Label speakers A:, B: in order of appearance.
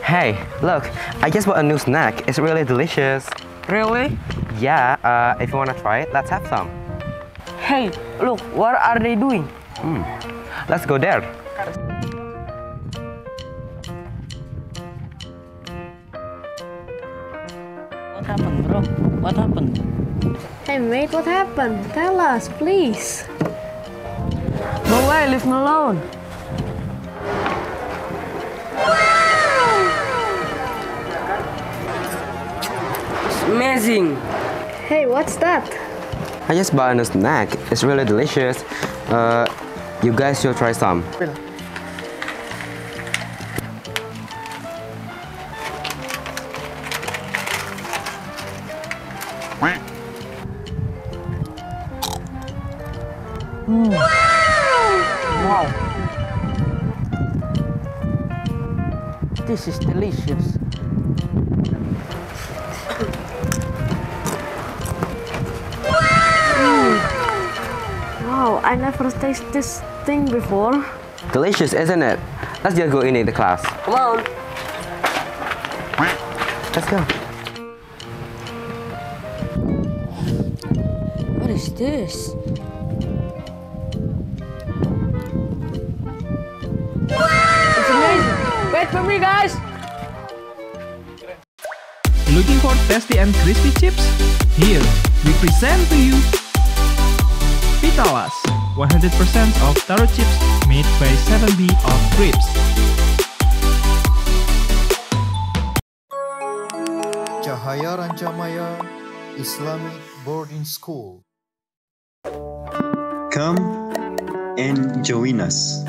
A: Hey, look, I just bought a new snack. It's really delicious.
B: Really?
A: Yeah, if you wanna try it, let's have some.
B: Hey, look, what are they doing?
A: Let's go there.
B: What happened, bro? What happened?
C: Hey mate, what happened? Tell us, please.
B: Go away, leave me alone. It's amazing.
C: Hey, what's that?
A: I just bought a new snack. It's really delicious. You guys should try some.
B: Wow. This is delicious.
C: Wow, I never tasted this thing before.
A: Delicious, isn't it? Let's just go in the class.
B: Come on.
A: Let's go.
B: What is this? It's amazing. Wait for me, guys.
D: Looking for tasty and crispy chips? Here, we present to you Pitalas, 100% of Taro chips made by 7B of Crips.
E: Cahaya Rancamaya Islamic Boarding School.
F: Come and join us.